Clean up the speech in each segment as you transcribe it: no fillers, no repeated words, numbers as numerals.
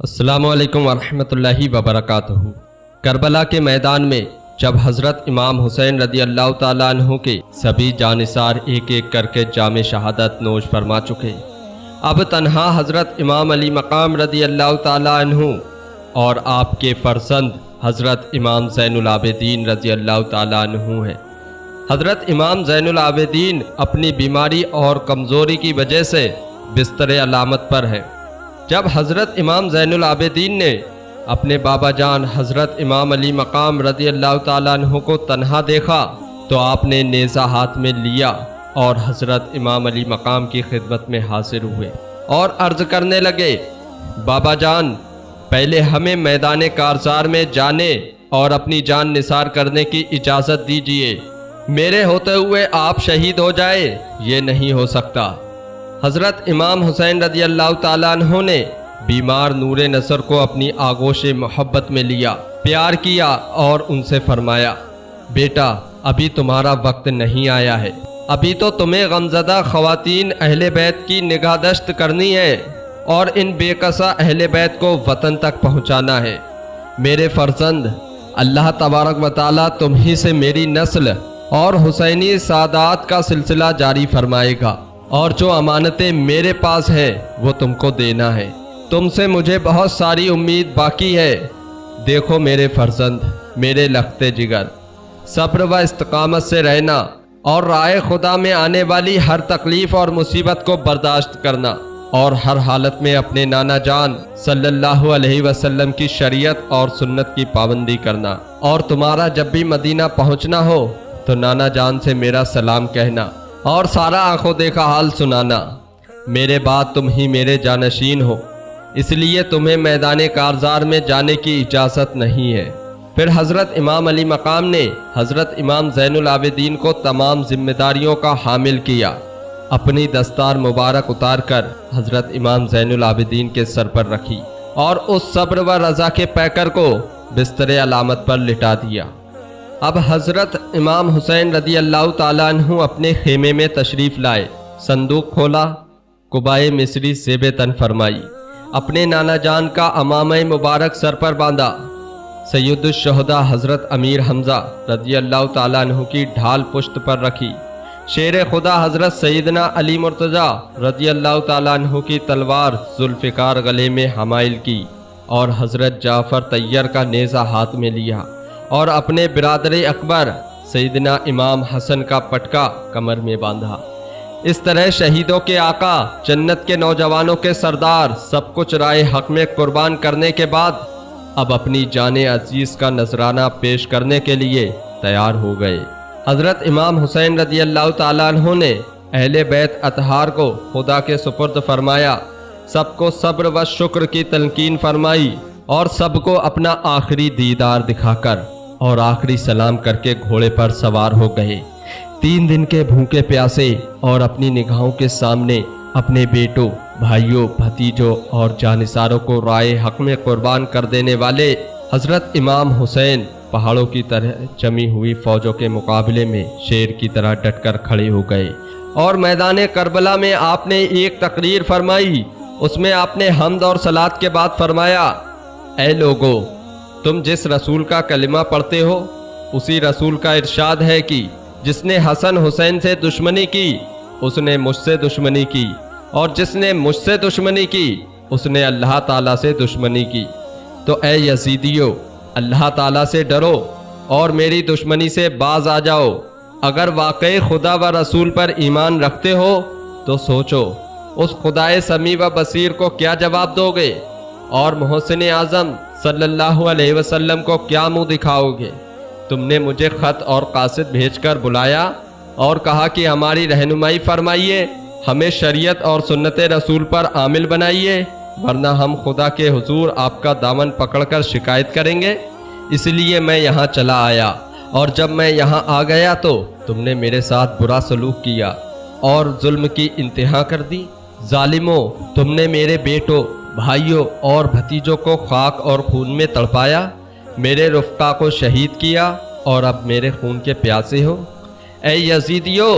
السلام علیکم ورحمۃ اللہ وبرکاتہ۔ کربلا کے میدان میں جب حضرت امام حسین رضی اللہ تعالیٰ عنہ کے سبھی جانثار ایک ایک کر کے جام شہادت نوش فرما چکے، اب تنہا حضرت امام علی مقام رضی اللہ تعالیٰ عنہ اور آپ کے فرزند حضرت امام زین العابدین رضی اللہ تعالیٰ عنہ ہیں۔ حضرت امام زین العابدین اپنی بیماری اور کمزوری کی وجہ سے بستر علامت پر ہیں۔ جب حضرت امام زین العابدین نے اپنے بابا جان حضرت امام علی مقام رضی اللہ تعالیٰ عنہ کو تنہا دیکھا تو آپ نے نیزہ ہاتھ میں لیا اور حضرت امام علی مقام کی خدمت میں حاضر ہوئے اور عرض کرنے لگے، بابا جان، پہلے ہمیں میدان کارزار میں جانے اور اپنی جان نثار کرنے کی اجازت دیجیے۔ میرے ہوتے ہوئے آپ شہید ہو جائے، یہ نہیں ہو سکتا۔ حضرت امام حسین رضی اللہ تعالیٰ عنہ نے بیمار نور نصر کو اپنی آغوش محبت میں لیا، پیار کیا اور ان سے فرمایا، بیٹا، ابھی تمہارا وقت نہیں آیا ہے، ابھی تو تمہیں غمزدہ خواتین اہل بیت کی نگہداشت کرنی ہے اور ان بے کسا اہل بیت کو وطن تک پہنچانا ہے۔ میرے فرزند، اللہ تبارک و تعالیٰ تم ہی سے میری نسل اور حسینی سادات کا سلسلہ جاری فرمائے گا، اور جو امانتیں میرے پاس ہیں وہ تم کو دینا ہے۔ تم سے مجھے بہت ساری امید باقی ہے۔ دیکھو میرے فرزند، میرے لختے جگر، صبر و استقامت سے رہنا اور رائے خدا میں آنے والی ہر تکلیف اور مصیبت کو برداشت کرنا، اور ہر حالت میں اپنے نانا جان صلی اللہ علیہ وسلم کی شریعت اور سنت کی پابندی کرنا، اور تمہارا جب بھی مدینہ پہنچنا ہو تو نانا جان سے میرا سلام کہنا اور سارا آنکھوں دیکھا حال سنانا۔ میرے بعد تم ہی میرے جانشین ہو، اس لیے تمہیں میدان کارزار میں جانے کی اجازت نہیں ہے۔ پھر حضرت امام علی مقام نے حضرت امام زین العابدین کو تمام ذمہ داریوں کا حامل کیا، اپنی دستار مبارک اتار کر حضرت امام زین العابدین کے سر پر رکھی اور اس صبر و رضا کے پیکر کو بستر علامت پر لٹا دیا۔ اب حضرت امام حسین رضی اللہ تعالیٰ عنہ اپنے خیمے میں تشریف لائے، صندوق کھولا، قبائے مصری زیب تن فرمائی، اپنے نانا جان کا امامہ مبارک سر پر باندھا، سید الشہداء حضرت امیر حمزہ رضی اللہ تعالیٰ عنہ کی ڈھال پشت پر رکھی، شیر خدا حضرت سیدنا علی مرتضیٰ رضی اللہ تعالیٰ عنہ کی تلوار ذوالفقار گلے میں حمائل کی، اور حضرت جعفر طیر کا نیزہ ہاتھ میں لیا، اور اپنے برادر اکبر سیدنا امام حسن کا پٹکا کمر میں باندھا۔ اس طرح شہیدوں کے آقا، جنت کے نوجوانوں کے سردار، سب کچھ رائے حق میں قربان کرنے کے بعد اب اپنی جان عزیز کا نذرانہ پیش کرنے کے لیے تیار ہو گئے۔ حضرت امام حسین رضی اللہ تعالیٰ عنہ نے اہل بیت اطہار کو خدا کے سپرد فرمایا، سب کو صبر و شکر کی تلقین فرمائی، اور سب کو اپنا آخری دیدار دکھا کر اور آخری سلام کر کے گھوڑے پر سوار ہو گئے۔ 3 دن کے بھوکے پیاسے اور اپنی نگاہوں کے سامنے اپنے بیٹوں، بھائیوں، بھتیجوں اور جانثاروں کو رائے حق میں قربان کر دینے والے حضرت امام حسین پہاڑوں کی طرح جمی ہوئی فوجوں کے مقابلے میں شیر کی طرح ڈٹ کر کھڑے ہو گئے، اور میدان کربلا میں آپ نے ایک تقریر فرمائی۔ اس میں آپ نے حمد اور صلات کے بعد فرمایا، اے لوگو، تم جس رسول کا کلمہ پڑھتے ہو اسی رسول کا ارشاد ہے کہ جس نے حسن حسین سے دشمنی کی اس نے مجھ سے دشمنی کی، اور جس نے مجھ سے دشمنی کی اس نے اللہ تعالیٰ سے دشمنی کی۔ تو اے یزیدیو، اللہ تعالیٰ سے ڈرو اور میری دشمنی سے باز آ جاؤ۔ اگر واقعی خدا و رسول پر ایمان رکھتے ہو تو سوچو اس خدائے سمیع و بصیر کو کیا جواب دو گے، اور محسن اعظم صلی اللہ علیہ وسلم کو کیا منہ دکھاؤ گے؟ تم نے مجھے خط اور قاصد بھیج کر بلایا اور کہا کہ ہماری رہنمائی فرمائیے، ہمیں شریعت اور سنت رسول پر عامل بنائیے، ورنہ ہم خدا کے حضور آپ کا دامن پکڑ کر شکایت کریں گے۔ اس لیے میں یہاں چلا آیا، اور جب میں یہاں آ گیا تو تم نے میرے ساتھ برا سلوک کیا اور ظلم کی انتہا کر دی۔ ظالموں، تم نے میرے بیٹوں، بھائیوں اور بھتیجوں کو خاک اور خون میں تڑپایا، میرے رفقا کو شہید کیا، اور اب میرے خون کے پیاسے ہو۔ اے یزیدیو،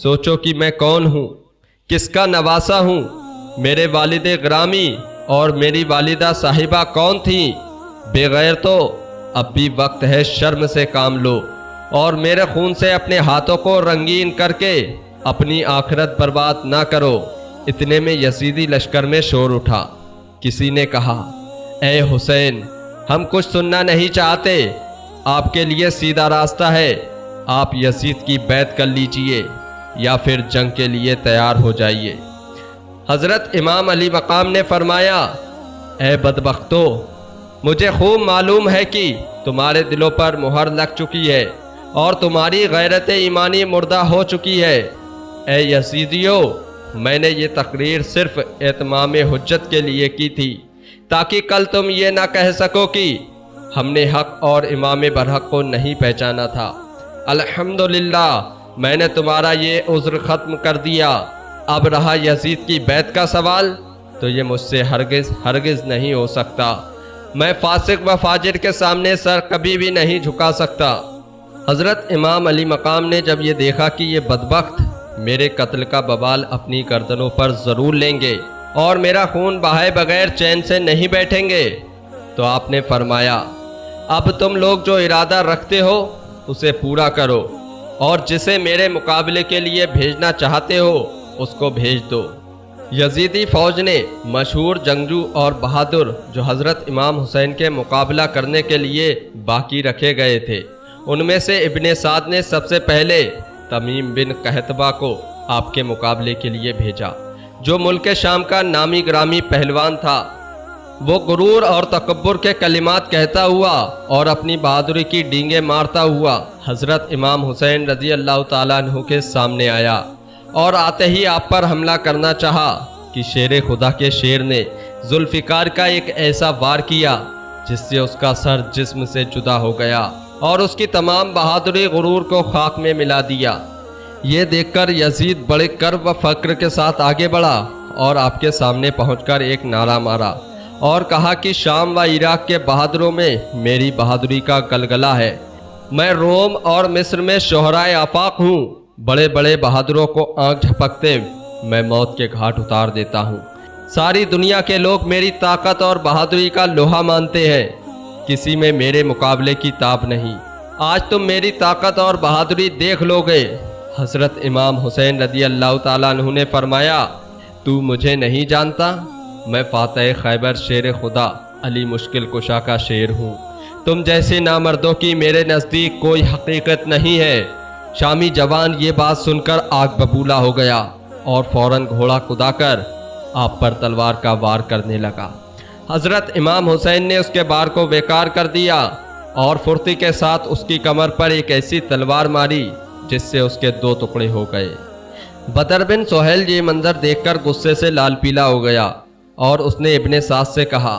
سوچو کہ میں کون ہوں، کس کا نواسا ہوں۔ میرے والد گرامی اور میری والدہ صاحبہ کون تھیں؟ بغیر تو اب بھی وقت ہے، شرم سے کام لو اور میرے خون سے اپنے ہاتھوں کو رنگین کر کے اپنی آخرت برباد نہ کرو۔ اتنے میں یزیدی لشکر میں شور اٹھا۔ کسی نے کہا، اے حسین، ہم کچھ سننا نہیں چاہتے، آپ کے لیے سیدھا راستہ ہے، آپ یزید کی بیعت کر لیجئے یا پھر جنگ کے لیے تیار ہو جائیے۔ حضرت امام علی مقام نے فرمایا، اے بدبختو، مجھے خوب معلوم ہے کہ تمہارے دلوں پر مہر لگ چکی ہے اور تمہاری غیرت ایمانی مردہ ہو چکی ہے۔ اے یزیدیو، میں نے یہ تقریر صرف اتمام حجت کے لیے کی تھی تاکہ کل تم یہ نہ کہہ سکو کہ ہم نے حق اور امام برحق کو نہیں پہچانا تھا۔ الحمدللہ، میں نے تمہارا یہ عذر ختم کر دیا۔ اب رہا یزید کی بیعت کا سوال، تو یہ مجھ سے ہرگز نہیں ہو سکتا۔ میں فاسق و فاجر کے سامنے سر کبھی بھی نہیں جھکا سکتا۔ حضرت امام علی مقام نے جب یہ دیکھا کہ یہ بدبخت میرے قتل کا بوال اپنی گردنوں پر ضرور لیں گے اور میرا خون بہائے بغیر چین سے نہیں بیٹھیں گے، تو آپ نے فرمایا، اب تم لوگ جو ارادہ رکھتے ہو اسے پورا کرو اور جسے میرے مقابلے کے لیے بھیجنا چاہتے ہو اس کو بھیج دو۔ یزیدی فوج نے مشہور جنگجو اور بہادر جو حضرت امام حسین کے مقابلہ کرنے کے لیے باقی رکھے گئے تھے، ان میں سے ابن سعد نے سب سے پہلے تمیم بن قحطبہ کو آپ کے مقابلے کے لیے بھیجا، جو ملک شام کا نامی گرامی پہلوان تھا۔ وہ غرور اور تکبر کے کلمات کہتا ہوا اور اپنی بہادری کی ڈینگیں مارتا ہوا حضرت امام حسین رضی اللہ تعالیٰ عنہ کے سامنے آیا اور آتے ہی آپ پر حملہ کرنا چاہا کہ شیر خدا کے شیر نے ذوالفقار کا ایک ایسا وار کیا جس سے اس کا سر جسم سے جدا ہو گیا اور اس کی تمام بہادری غرور کو خاک میں ملا دیا۔ یہ دیکھ کر یزید بڑے کرب و فقر کے ساتھ آگے بڑھا اور آپ کے سامنے پہنچ کر ایک نعرہ مارا اور کہا کہ شام و عراق کے بہادروں میں میری بہادری کا گلگلہ ہے۔ میں روم اور مصر میں شہرائے آفاق ہوں، بڑے بڑے بہادروں کو آنکھ جھپکتے میں موت کے گھاٹ اتار دیتا ہوں۔ ساری دنیا کے لوگ میری طاقت اور بہادری کا لوہا مانتے ہیں، کسی میں میرے مقابلے کی تاب نہیں۔ آج تم میری طاقت اور بہادری دیکھ لو گے۔ حضرت امام حسین رضی اللہ تعالیٰ عنہ نے فرمایا، تو مجھے نہیں جانتا؟ میں فاتح خیبر شیر خدا علی مشکل کشا کا شیر ہوں۔ تم جیسے نامردوں کی میرے نزدیک کوئی حقیقت نہیں ہے۔ شامی جوان یہ بات سن کر آگ ببولا ہو گیا اور فوراً گھوڑا کدا کر آپ پر تلوار کا وار کرنے لگا۔ حضرت امام حسین نے اس کے بار کو بیکار کر دیا اور پھرتی کے ساتھ اس کی کمر پر ایک ایسی تلوار ماری جس سے اس کے 2 ٹکڑے ہو گئے۔ بدر بن سہیل یہ منظر دیکھ کر غصے سے لال پیلا ہو گیا اور اس نے ابن سعد سے کہا،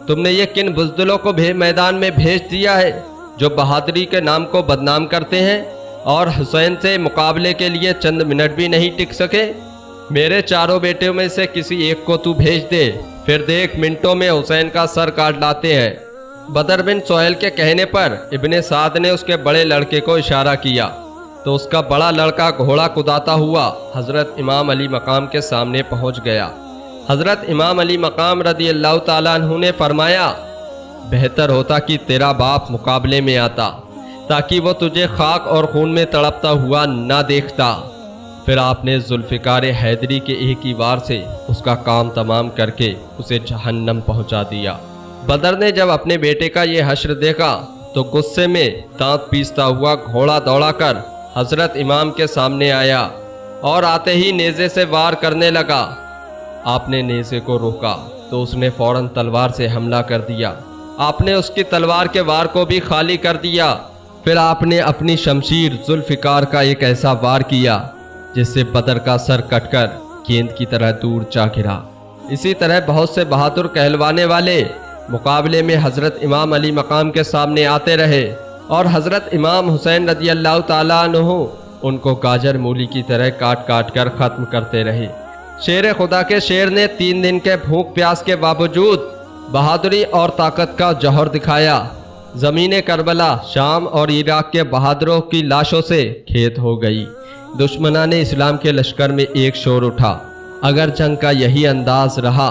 تم نے یہ کن بزدلوں کو میدان میں بھیج دیا ہے جو بہادری کے نام کو بدنام کرتے ہیں اور حسین سے مقابلے کے لیے چند منٹ بھی نہیں ٹک سکے؟ میرے 4 بیٹوں میں سے کسی ایک کو تو بھیج دے، پھر دیکھ منٹوں میں حسین کا سر کاٹ لاتے ہیں۔ بدر بن سہیل کے کہنے پر ابن سعد نے اس کے بڑے لڑکے کو اشارہ کیا تو اس کا بڑا لڑکا گھوڑا کداتا ہوا حضرت امام علی مقام کے سامنے پہنچ گیا۔ حضرت امام علی مقام رضی اللہ تعالیٰ عنہ نے فرمایا، بہتر ہوتا کہ تیرا باپ مقابلے میں آتا تاکہ وہ تجھے خاک اور خون میں تڑپتا ہوا نہ دیکھتا۔ پھر آپ نے ذوالفقار حیدری کے ایک ہی وار سے اس کا کام تمام کر کے اسے جہنم پہنچا دیا۔ بدر نے جب اپنے بیٹے کا یہ حشر دیکھا تو غصے میں دانت پیستا ہوا گھوڑا دوڑا کر حضرت امام کے سامنے آیا اور آتے ہی نیزے سے وار کرنے لگا۔ آپ نے نیزے کو روکا تو اس نے فوراً تلوار سے حملہ کر دیا۔ آپ نے اس کی تلوار کے وار کو بھی خالی کر دیا۔ پھر آپ نے اپنی شمشیر ذوالفقار کا ایک ایسا وار کیا جس سے بدر کا سر کٹ کر گیند کی طرح دور جا گرا۔ اسی طرح بہت سے بہادر کہلوانے والے مقابلے میں حضرت امام علی مقام کے سامنے آتے رہے اور حضرت امام حسین رضی اللہ تعالیٰ عنہ ان کو گاجر مولی کی طرح کاٹ کاٹ کر ختم کرتے رہے۔ شیر خدا کے شیر نے 3 دن کے بھوک پیاس کے باوجود بہادری اور طاقت کا جوہر دکھایا۔ زمین کربلا شام اور عراق کے بہادروں کی لاشوں سے کھیت ہو گئی۔ دشمنان اسلام کے لشکر میں ایک شور اٹھا، اگر جنگ کا یہی انداز رہا